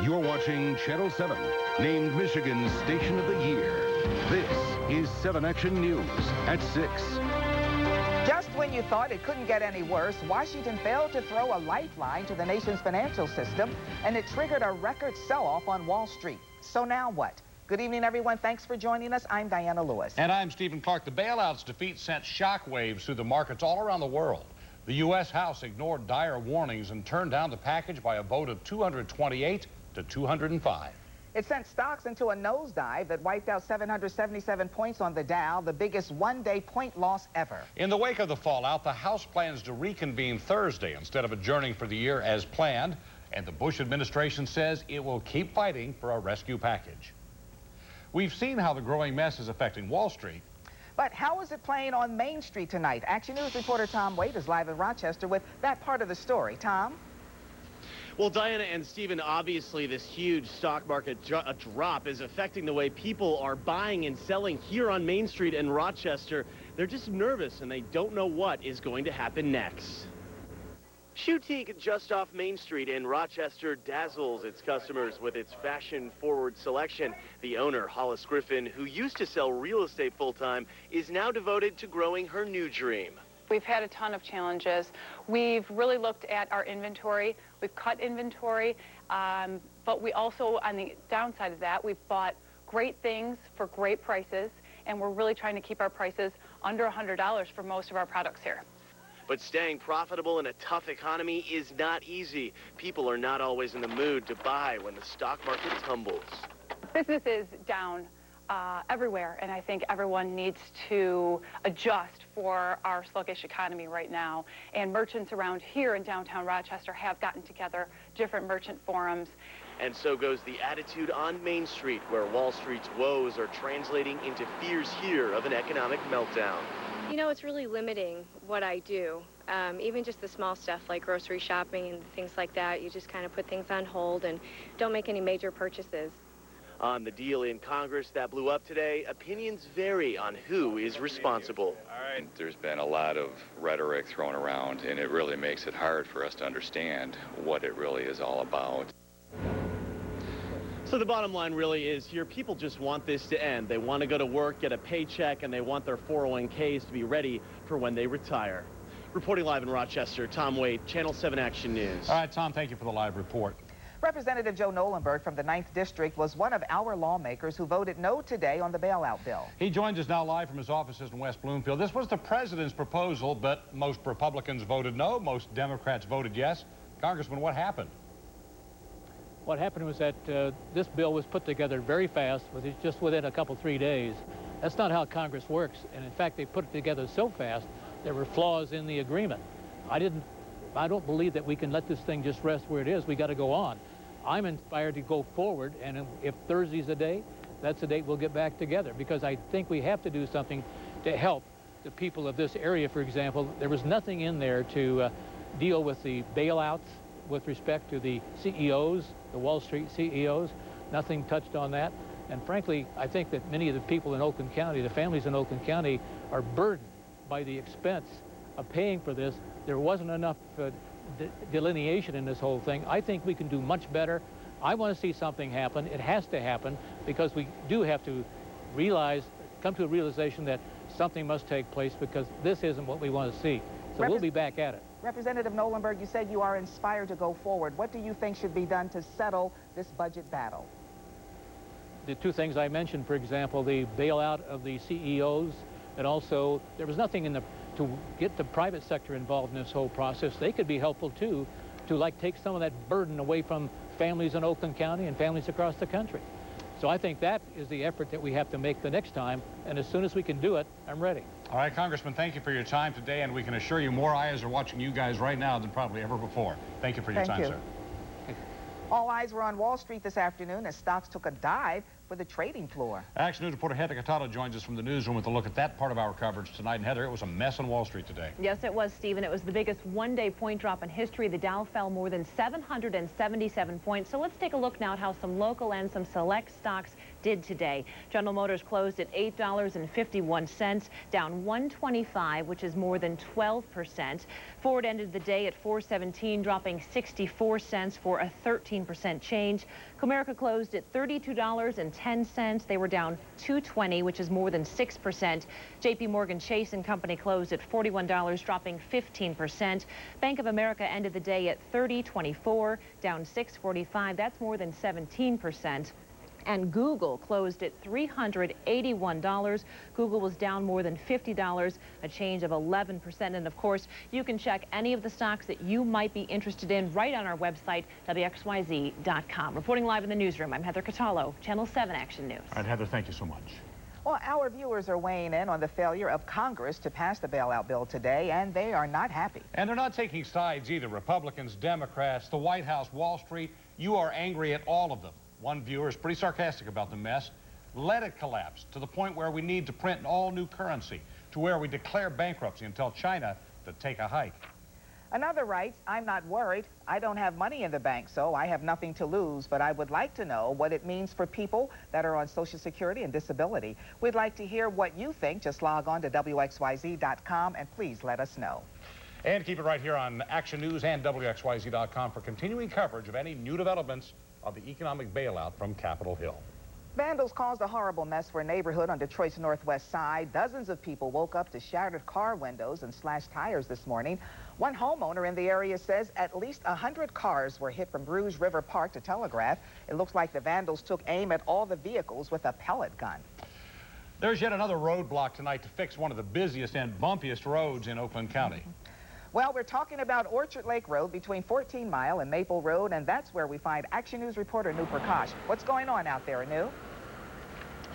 You're watching Channel 7, named Michigan's Station of the Year. This is 7 Action News at 6. Just when you thought it couldn't get any worse, Washington failed to throw a lifeline to the nation's financial system, and it triggered a record sell-off on Wall Street. So now what? Good evening, everyone. Thanks for joining us. I'm Diana Lewis. And I'm Stephen Clark. The bailout's defeat sent shockwaves through the markets all around the world. The U.S. House ignored dire warnings and turned down the package by a vote of 228 to 205. It sent stocks into a nosedive that wiped out 777 points on the Dow, the biggest one-day point loss ever. In the wake of the fallout, the House plans to reconvene Thursday instead of adjourning for the year as planned, and the Bush administration says it will keep fighting for a rescue package. We've seen how the growing mess is affecting Wall Street. But how is it playing on Main Street tonight? Action News reporter Tom Waite is live in Rochester with that part of the story. Tom? Well, Diana and Stephen, obviously this huge stock market drop is affecting the way people are buying and selling here on Main Street in Rochester. They're just nervous and they don't know what is going to happen next. Boutique just off Main Street in Rochester dazzles its customers with its fashion-forward selection. The owner, Hollis Griffin, who used to sell real estate full-time, is now devoted to growing her new dream. We've had a ton of challenges. We've really looked at our inventory. We've cut inventory, but we also, on the downside of that, we've bought great things for great prices, and we're really trying to keep our prices under $100 for most of our products here. But staying profitable in a tough economy is not easy. People are not always in the mood to buy when the stock market tumbles. Business is down everywhere, and I think everyone needs to adjust for our sluggish economy right now. And merchants around here in downtown Rochester have gotten together, different merchant forums. And so goes the attitude on Main Street, where Wall Street's woes are translating into fears here of an economic meltdown. You know, it's really limiting what I do. Even just the small stuff like grocery shopping and things like that, you just kind of put things on hold and don't make any major purchases. On the deal in Congress that blew up today, opinions vary on who is responsible. There's been a lot of rhetoric thrown around, and it really makes it hard for us to understand what it really is all about. So the bottom line really is here, people just want this to end. They want to go to work, get a paycheck, and they want their 401ks to be ready for when they retire. Reporting live in Rochester, Tom Waite, Channel 7 Action News. All right, Tom, thank you for the live report. Representative Joe Nolenberg from the 9th District was one of our lawmakers who voted no today on the bailout bill. He joins us now live from his offices in West Bloomfield. This was the president's proposal, but most Republicans voted no, most Democrats voted yes. Congressman, what happened? What happened was that this bill was put together very fast, just within a couple, 3 days. That's not how Congress works, and in fact, they put it together so fast, there were flaws in the agreement. I don't believe that we can let this thing just rest where it is. We got to go on. I'm inspired to go forward, and if Thursday's a day, that's the date we'll get back together, because I think we have to do something to help the people of this area. For example, there was nothing in there to deal with the bailouts with respect to the CEOs, the Wall Street CEOs. Nothing touched on that. And frankly, I think that many of the people in Oakland County, the families in Oakland County, are burdened by the expense of paying for this. There wasn't enough delineation in this whole thing. I think we can do much better. I want to see something happen. It has to happen, because we do have to come to a realization that something must take place, because this isn't what we want to see. So we'll be back at it. Representative Nolenberg, you said you are inspired to go forward. What do you think should be done to settle this budget battle? The two things I mentioned, for example, the bailout of the CEOs, and also there was nothing to get the private sector involved in this whole process. They could be helpful too, to take some of that burden away from families in Oakland County and families across the country. So I think that is the effort that we have to make the next time, and as soon as we can do it, I'm ready. All right, Congressman, thank you for your time today, and we can assure you more eyes are watching you guys right now than probably ever before. Thank you for your time, sir. All eyes were on Wall Street this afternoon as stocks took a dive for the trading floor. Action News reporter Heather Cataldo joins us from the newsroom with a look at that part of our coverage tonight. And Heather, it was a mess on Wall Street today. Yes, it was, Stephen. It was the biggest one-day point drop in history. The Dow fell more than 777 points. So let's take a look now at how some local and some select stocks did today. General Motors closed at $8.51, down $125, which is more than 12%. Ford ended the day at $4.17, dropping 64 cents for a 13% change. Comerica closed at $32.10. They were down $2.20, which is more than 6%. J.P. Morgan Chase & Company closed at $41, dropping 15%. Bank of America ended the day at $30.24, down $6.45. That's more than 17%. And Google closed at $381. Google was down more than $50, a change of 11%. And of course, you can check any of the stocks that you might be interested in right on our website, WXYZ.com. Reporting live in the newsroom, I'm Heather Cataldo, Channel 7 Action News. All right, Heather, thank you so much. Well, our viewers are weighing in on the failure of Congress to pass the bailout bill today, and they are not happy. And they're not taking sides either. Republicans, Democrats, the White House, Wall Street, you are angry at all of them. One viewer is pretty sarcastic about the mess. Let it collapse to the point where we need to print an all-new currency, to where we declare bankruptcy and tell China to take a hike. Another writes, I'm not worried. I don't have money in the bank, so I have nothing to lose, but I would like to know what it means for people that are on Social Security and disability. We'd like to hear what you think. Just log on to WXYZ.com and please let us know. And keep it right here on Action News and WXYZ.com for continuing coverage of any new developments of the economic bailout from Capitol Hill. Vandals caused a horrible mess for a neighborhood on Detroit's northwest side. Dozens of people woke up to shattered car windows and slashed tires this morning. One homeowner in the area says at least 100 cars were hit from Bruges River Park to Telegraph. It looks like the vandals took aim at all the vehicles with a pellet gun. There's yet another roadblock tonight to fix one of the busiest and bumpiest roads in Oakland County. Well, we're talking about Orchard Lake Road between 14 Mile and Maple Road, and that's where we find Action News reporter Anu Prakash. What's going on out there, Anu?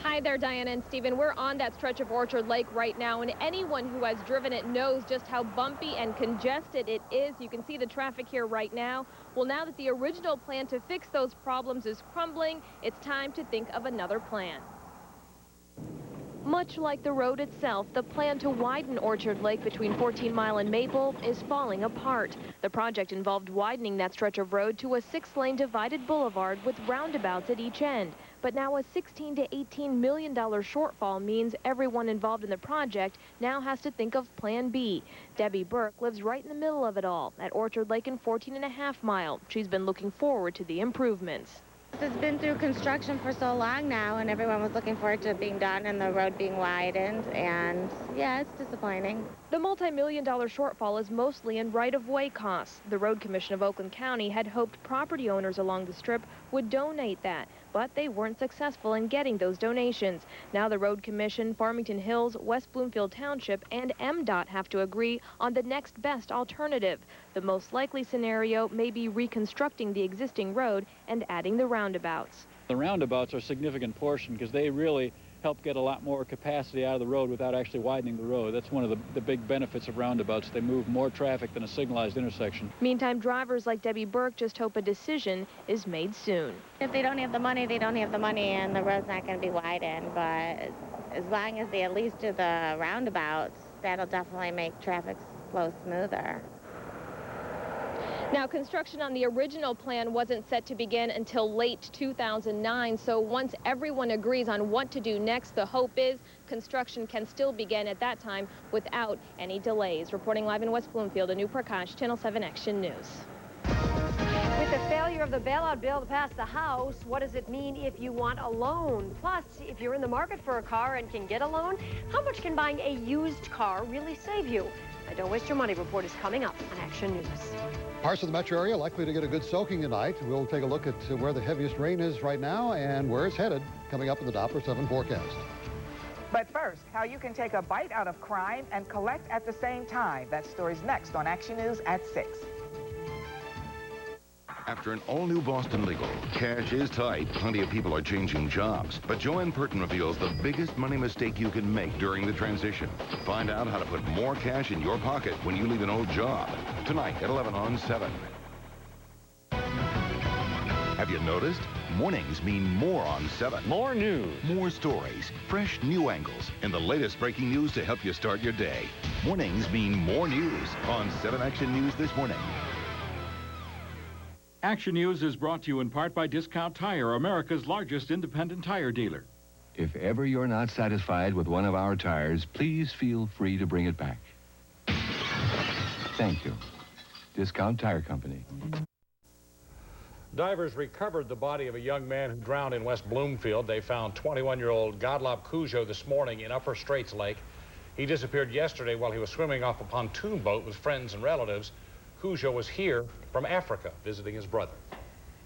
Hi there, Diana and Stephen. We're on that stretch of Orchard Lake right now, and anyone who has driven it knows just how bumpy and congested it is. You can see the traffic here right now. Well, now that the original plan to fix those problems is crumbling, it's time to think of another plan. Much like the road itself, the plan to widen Orchard Lake between 14 Mile and Maple is falling apart. The project involved widening that stretch of road to a 6-lane divided boulevard with roundabouts at each end. But now a $16 to $18 million shortfall means everyone involved in the project now has to think of Plan B. Debbie Burke lives right in the middle of it all at Orchard Lake and 14.5 Mile. She's been looking forward to the improvements. It's been through construction for so long now, and everyone was looking forward to it being done and the road being widened, and yeah, it's disappointing. The multi-million-dollar shortfall is mostly in right-of-way costs. The Road Commission of Oakland County had hoped property owners along the strip would donate that, but they weren't successful in getting those donations. Now the Road Commission, Farmington Hills, West Bloomfield Township, and MDOT have to agree on the next best alternative. The most likely scenario may be reconstructing the existing road and adding the roundabouts. The roundabouts are a significant portion because they really help get a lot more capacity out of the road without actually widening the road. That's one of the big benefits of roundabouts. They move more traffic than a signalized intersection. Meantime, drivers like Debbie Burke just hope a decision is made soon. If they don't have the money, they don't have the money, and the road's not going to be widened. But as long as they at least do the roundabouts, that'll definitely make traffic flow smoother. Now, construction on the original plan wasn't set to begin until late 2009, so once everyone agrees on what to do next, the hope is construction can still begin at that time without any delays. Reporting live in West Bloomfield, Anu Prakash, Channel 7 Action News. With the failure of the bailout bill to pass the House, what does it mean if you want a loan? Plus, if you're in the market for a car and can get a loan, how much can buying a used car really save you? A Don't Waste Your Money report is coming up on Action News. Parts of the metro area likely to get a good soaking tonight. We'll take a look at where the heaviest rain is right now and where it's headed coming up in the Doppler 7 forecast. But first, how you can take a bite out of crime and collect at the same time. That story's next on Action News at 6. After an all-new Boston Legal, cash is tight. Plenty of people are changing jobs. But Joanne Purton reveals the biggest money mistake you can make during the transition. Find out how to put more cash in your pocket when you leave an old job. Tonight at 11 on 7. Have you noticed? Mornings mean more on 7. More news. More stories, fresh new angles, and the latest breaking news to help you start your day. Mornings mean more news on 7 Action News this morning. Action News is brought to you in part by Discount Tire, America's largest independent tire dealer. If ever you're not satisfied with one of our tires, please feel free to bring it back. Thank you. Discount Tire Company. Divers recovered the body of a young man who drowned in West Bloomfield. They found 21-year-old Godlop Cujo this morning in Upper Straits Lake. He disappeared yesterday while he was swimming off a pontoon boat with friends and relatives. Cujo was here from Africa visiting his brother.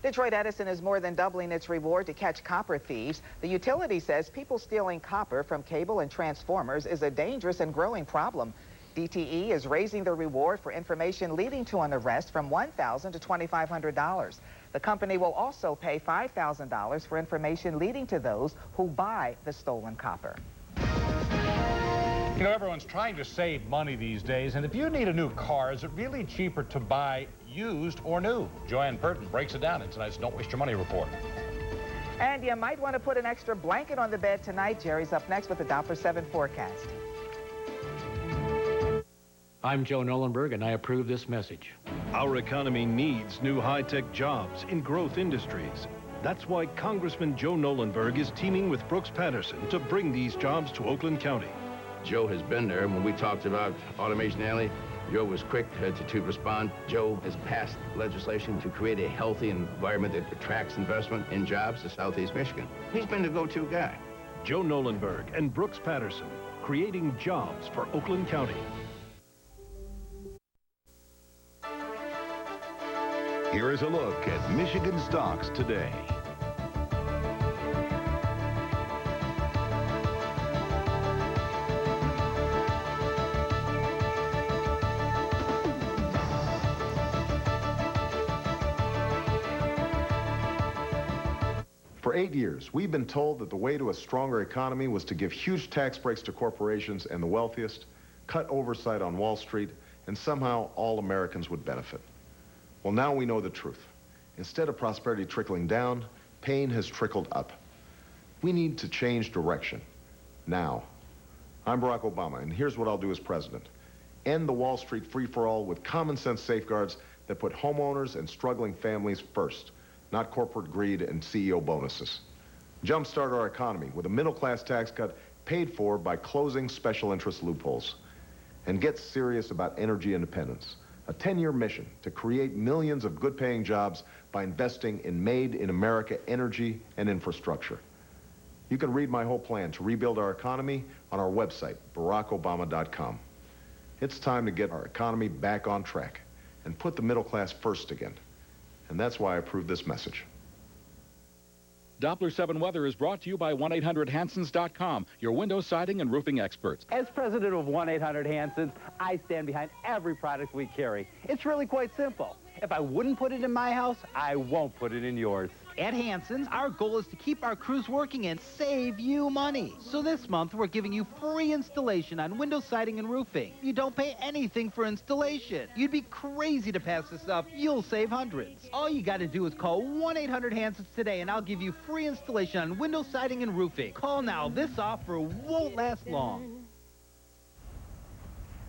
Detroit Edison is more than doubling its reward to catch copper thieves. The utility says people stealing copper from cable and transformers is a dangerous and growing problem. DTE is raising the reward for information leading to an arrest from $1,000 to $2,500. The company will also pay $5,000 for information leading to those who buy the stolen copper. You know, everyone's trying to save money these days, and if you need a new car, is it really cheaper to buy used or new? Joanne Burton breaks it down in tonight's Don't Waste Your Money report. And you might want to put an extra blanket on the bed tonight. Jerry's up next with the Doppler 7 forecast. I'm Joe Nolenberg, and I approve this message. Our economy needs new high-tech jobs in growth industries. That's why Congressman Joe Nolenberg is teaming with Brooks Patterson to bring these jobs to Oakland County. Joe has been there. When we talked about Automation Alley, Joe was quick to respond. Joe has passed legislation to create a healthy environment that attracts investment in jobs to Southeast Michigan. He's been the go-to guy. Joe Nolenberg and Brooks Patterson, creating jobs for Oakland County. Here is a look at Michigan stocks today. For 8 years, we've been told that the way to a stronger economy was to give huge tax breaks to corporations and the wealthiest, cut oversight on Wall Street, and somehow all Americans would benefit. Well, now we know the truth. Instead of prosperity trickling down, pain has trickled up. We need to change direction. Now. I'm Barack Obama, and here's what I'll do as president. End the Wall Street free-for-all with common sense safeguards that put homeowners and struggling families first, not corporate greed and CEO bonuses. Jumpstart our economy with a middle-class tax cut paid for by closing special interest loopholes. And get serious about energy independence. A 10-year mission to create millions of good-paying jobs by investing in made-in-America energy and infrastructure. You can read my whole plan to rebuild our economy on our website, barackobama.com. It's time to get our economy back on track and put the middle class first again. And that's why I approve this message. Doppler 7 Weather is brought to you by 1-800-Hansons.com, your window siding and roofing experts. As president of 1-800-Hansons, I stand behind every product we carry. It's really quite simple. If I wouldn't put it in my house, I won't put it in yours. At Hansons, our goal is to keep our crews working and save you money. So this month, we're giving you free installation on window siding and roofing. You don't pay anything for installation. You'd be crazy to pass this up. You'll save hundreds. All you got to do is call 1-800-Hansons today, and I'll give you free installation on window siding and roofing. Call now. This offer won't last long.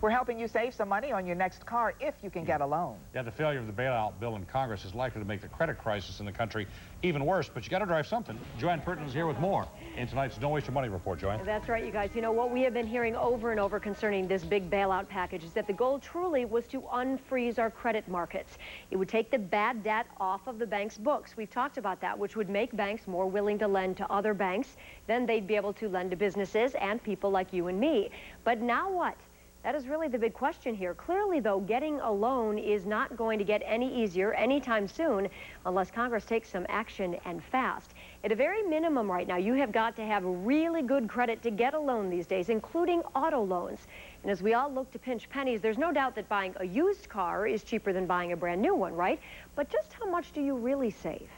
We're helping you save some money on your next car if you can get a loan. Yeah, the failure of the bailout bill in Congress is likely to make the credit crisis in the country even worse, but you got to drive something. Joanne Burton is here with more in tonight's Don't Waste Your Money report, Joanne. That's right, you guys. You know, what we have been hearing over and over concerning this big bailout package is that the goal truly was to unfreeze our credit markets. It would take the bad debt off of the bank's books. We've talked about that, which would make banks more willing to lend to other banks. Then they'd be able to lend to businesses and people like you and me. But now what? That is really the big question here. Clearly, though, getting a loan is not going to get any easier anytime soon unless Congress takes some action and fast. At a very minimum right now, you have got to have really good credit to get a loan these days, including auto loans. And as we all look to pinch pennies, there's no doubt that buying a used car is cheaper than buying a brand new one, right? But just how much do you really save?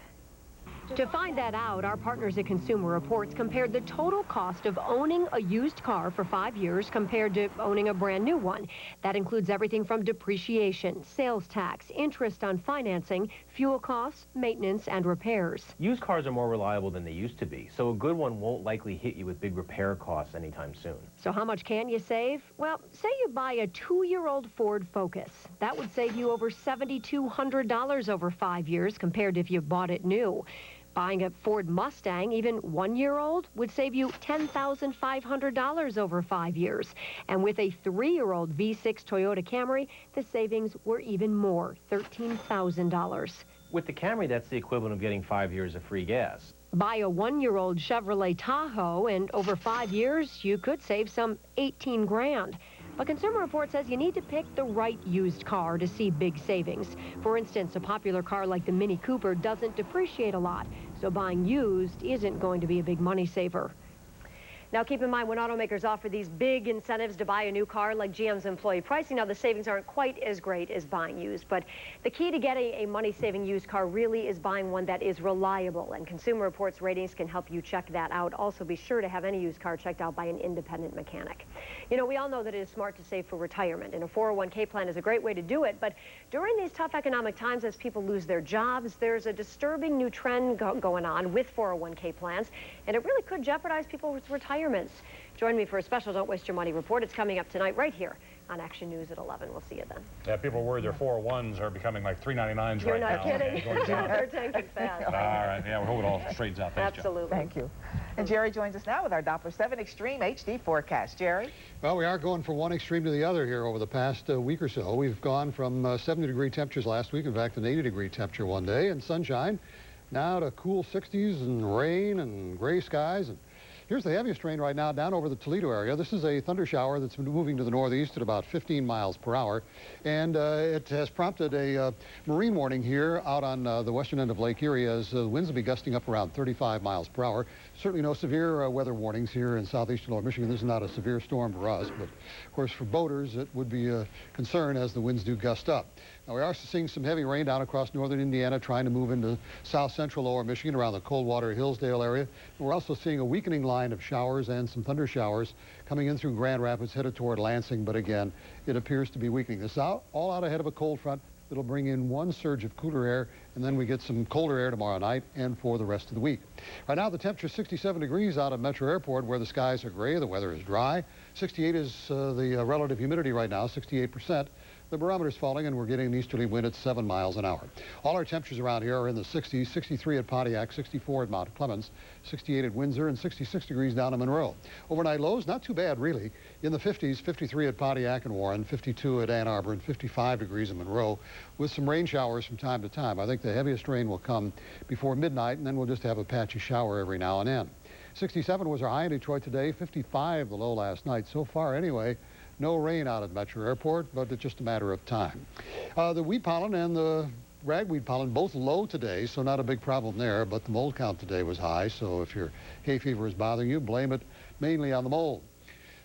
To find that out, our partners at Consumer Reports compared the total cost of owning a used car for 5 years compared to owning a brand new one. That includes everything from depreciation, sales tax, interest on financing, fuel costs, maintenance, and repairs. Used cars are more reliable than they used to be, so a good one won't likely hit you with big repair costs anytime soon. So how much can you save? Well, say you buy a 2-year-old Ford Focus. That would save you over $7,200 over 5 years compared to if you bought it new. Buying a Ford Mustang, even 1-year-old, would save you $10,500 over 5 years. And with a 3-year-old V6 Toyota Camry, the savings were even more, $13,000. With the Camry, that's the equivalent of getting 5 years of free gas. Buy a 1-year-old Chevrolet Tahoe, and over 5 years, you could save some 18 grand. But Consumer Reports says you need to pick the right used car to see big savings. For instance, a popular car like the Mini Cooper doesn't depreciate a lot, so buying used isn't going to be a big money saver. Now, keep in mind, when automakers offer these big incentives to buy a new car, like GM's employee pricing, now the savings aren't quite as great as buying used. But the key to getting a money-saving used car really is buying one that is reliable. And Consumer Reports ratings can help you check that out. Also, be sure to have any used car checked out by an independent mechanic. You know, we all know that it is smart to save for retirement, and a 401k plan is a great way to do it. But during these tough economic times, as people lose their jobs, there's a disturbing new trend going on with 401k plans, and it really could jeopardize people's retirements. Join me for a special Don't Waste Your Money report. It's coming up tonight right here on Action News at 11. We'll see you then. Yeah, people are worried their 401s are becoming like 399s right now. You're not kidding. They're tanking fast. All right, yeah, we hope it all straightens out. Thanks, Absolutely. Joe. Thank you. And Jerry joins us now with our Doppler 7 Extreme HD forecast. Jerry? Well, we are going from one extreme to the other here over the past week or so. We've gone from 70-degree temperatures last week, in fact, an 80-degree temperature one day, and sunshine, now to cool 60s and rain and gray skies. And here's the heaviest rain right now down over the Toledo area. This is a thunder shower that's been moving to the northeast at about 15 miles per hour. And it has prompted a marine warning here out on the western end of Lake Erie as the winds will be gusting up around 35 miles per hour. Certainly no severe weather warnings here in southeastern Lower Michigan. This is not a severe storm for us, but of course for boaters it would be a concern as the winds do gust up. Now, we are seeing some heavy rain down across northern Indiana, trying to move into south central Lower Michigan around the Coldwater Hillsdale area. And we're also seeing a weakening line of showers and some thunder showers coming in through Grand Rapids, headed toward Lansing. But again, it appears to be weakening. This is all out ahead of a cold front that'll bring in one surge of cooler air, and then we get some colder air tomorrow night and for the rest of the week. Right now, the temperature is 67 degrees out of Metro Airport, where the skies are gray, the weather is dry. 68 is the relative humidity right now, 68%. The barometer's falling, and we're getting an easterly wind at 7 miles an hour. All our temperatures around here are in the 60s, 63 at Pontiac, 64 at Mount Clemens, 68 at Windsor, and 66 degrees down in Monroe. Overnight lows, not too bad, really. In the 50s, 53 at Pontiac and Warren, 52 at Ann Arbor, and 55 degrees in Monroe, with some rain showers from time to time. I think the heaviest rain will come before midnight, and then we'll just have a patchy shower every now and then. 67 was our high in Detroit today, 55 the low last night. So far, anyway, no rain out at Metro Airport, but it's just a matter of time. The wheat pollen and the ragweed pollen both low today, so not a big problem there, but the mold count today was high, so if your hay fever is bothering you, blame it mainly on the mold.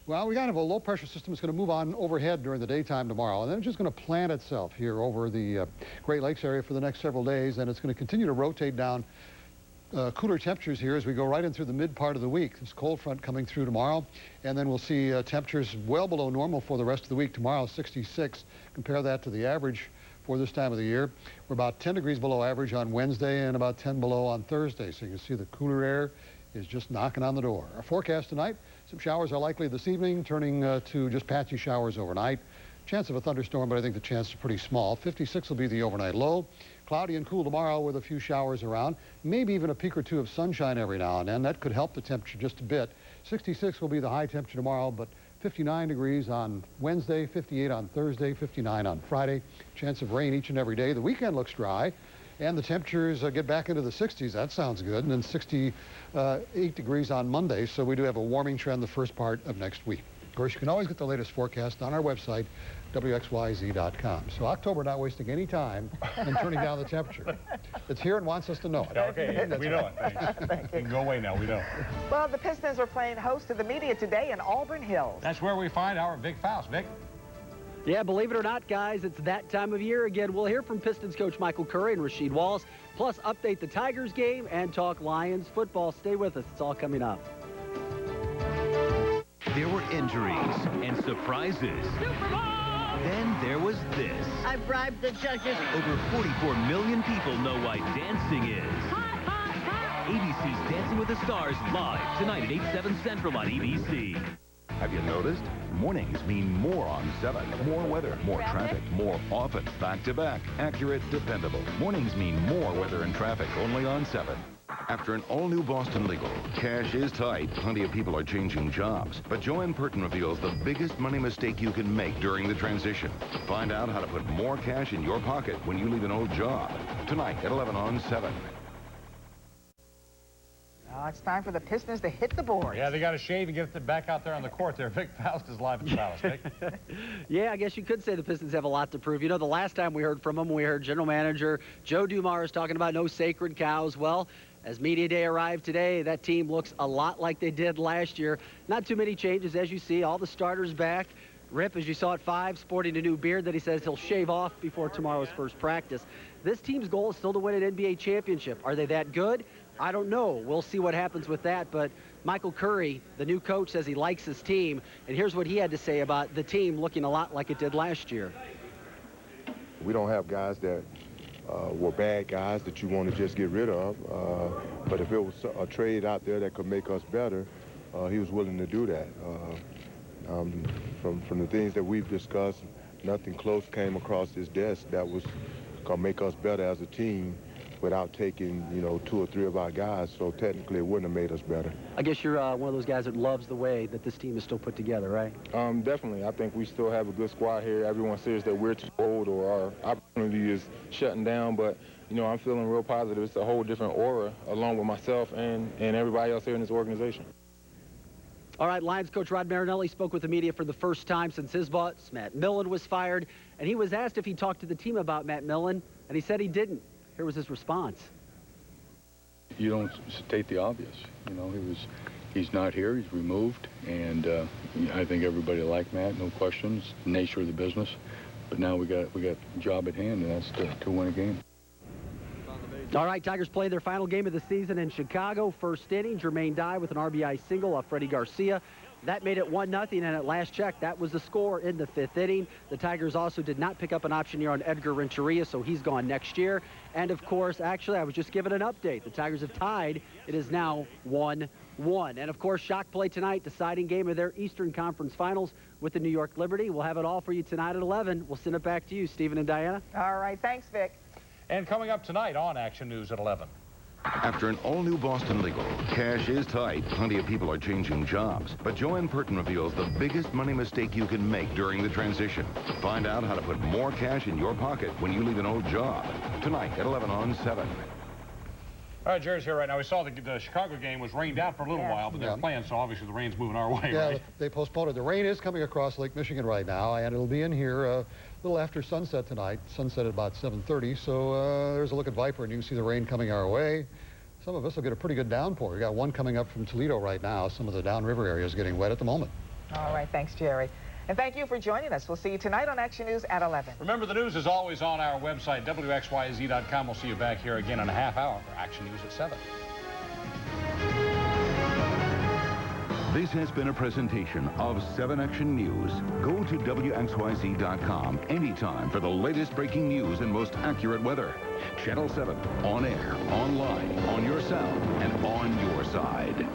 Well, we got a low pressure system that's going to move on overhead during the daytime tomorrow, and then it's just going to plant itself here over the Great Lakes area for the next several days, and it's going to continue to rotate down cooler temperatures here as we go right in through the mid part of the week. This cold front coming through tomorrow, and then we'll see temperatures well below normal for the rest of the week. Tomorrow, 66. Compare that to the average for this time of the year. We're about 10 degrees below average on Wednesday and about 10 below on Thursday. So you can see the cooler air is just knocking on the door. Our forecast tonight, some showers are likely this evening, turning to just patchy showers overnight. Chance of a thunderstorm, but I think the chance is pretty small. 56 will be the overnight low. Cloudy and cool tomorrow with a few showers around. Maybe even a peak or two of sunshine every now and then. That could help the temperature just a bit. 66 will be the high temperature tomorrow, but 59 degrees on Wednesday, 58 on Thursday, 59 on Friday. Chance of rain each and every day. The weekend looks dry, and the temperatures get back into the 60s. That sounds good. And then 68 degrees on Monday, so we do have a warming trend the first part of next week. Of course, you can always get the latest forecast on our website, WXYZ.com. So October not wasting any time in turning down the temperature. It's here and wants us to know it. Okay, we know it. Thanks. You can go away now. We know. Well, the Pistons are playing host to the media today in Auburn Hills. That's where we find our Vic Faust. Vic? Yeah, believe it or not, guys, it's that time of year again. We'll hear from Pistons coach Michael Curry and Rasheed Wallace, plus update the Tigers game and talk Lions football. Stay with us. It's all coming up. There were injuries and surprises. Then there was this. I bribed the judges. Over 44 million people know why dancing is. ABC's Dancing with the Stars live tonight at 8/7 Central on ABC. Have you noticed? Mornings mean more on 7. More weather, more traffic, more often, back-to-back, accurate, dependable. Mornings mean more weather and traffic only on 7. After an all-new Boston Legal, cash is tight. Plenty of people are changing jobs. But Joanne Purton reveals the biggest money mistake you can make during the transition. Find out how to put more cash in your pocket when you leave an old job. Tonight at 11 on 7. Now it's time for the Pistons to hit the board. Yeah, they got to shave and get it back out there on the court there. Vic Faust is live at the Palace, Vic. Yeah, I guess you could say the Pistons have a lot to prove. You know, the last time we heard from them, we heard General Manager Joe Dumars talking about no sacred cows. Well, as Media Day arrived today, that team looks a lot like they did last year. Not too many changes, as you see. All the starters back. Rip, as you saw at 5, sporting a new beard that he says he'll shave off before tomorrow's first practice. This team's goal is still to win an NBA championship. Are they that good? I don't know. We'll see what happens with that. But Michael Curry, the new coach, says he likes his team. And here's what he had to say about the team looking a lot like it did last year. We don't have guys that were bad guys that you want to just get rid of. But if it was a trade out there that could make us better, he was willing to do that. From the things that we've discussed, nothing close came across his desk that was going to make us better as a team without taking, 2 or 3 of our guys. So technically it wouldn't have made us better. I guess you're one of those guys that loves the way that this team is still put together, right? Definitely. I think we still have a good squad here. Everyone says that we're too old or our opportunity is shutting down, but I'm feeling real positive. It's a whole different aura along with myself and everybody else here in this organization. All right, Lions coach Rod Marinelli spoke with the media for the first time since his boss, Matt Millen, was fired. And he was asked if he talked to the team about Matt Millen, and he said he didn't. Here was his response. You don't state the obvious. He's not here. He's removed. And I think everybody liked Matt, no questions. Nature of the business. But now we got a job at hand, and that's to win a game. All right, Tigers play their final game of the season in Chicago. First inning, Jermaine Dye with an RBI single off Freddie Garcia. That made it 1-0, and at last check, that was the score in the 5th inning. The Tigers also did not pick up an option year on Edgar Renteria, so he's gone next year. And, of course, actually, I was just given an update. The Tigers have tied. It is now 1-1. And, of course, shock play tonight, deciding game of their Eastern Conference Finals with the New York Liberty. We'll have it all for you tonight at 11. We'll send it back to you, Stephen and Diana. All right. Thanks, Vic. And coming up tonight on Action News at 11. After an all-new Boston Legal, cash is tight. Plenty of people are changing jobs. But Joanne Purton reveals the biggest money mistake you can make during the transition. Find out how to put more cash in your pocket when you leave an old job. Tonight at 11 on 7. All right, Jerry's here right now. We saw the Chicago game was rained out for a little while, but they're playing, so obviously the rain's moving our way, yeah, right? They postponed it. The rain is coming across Lake Michigan right now, and it'll be in here a little after sunset tonight. Sunset at about 7:30, so there's a look at Viper, and you can see the rain coming our way. Some of us will get a pretty good downpour. We got one coming up from Toledo right now. Some of the downriver areas getting wet at the moment. All right, thanks, Jerry. And thank you for joining us. We'll see you tonight on Action News at 11. Remember, the news is always on our website, WXYZ.com. We'll see you back here again in a half hour for Action News at 7. This has been a presentation of 7 Action News. Go to WXYZ.com anytime for the latest breaking news and most accurate weather. Channel 7, on air, online, on your sound, and on your side.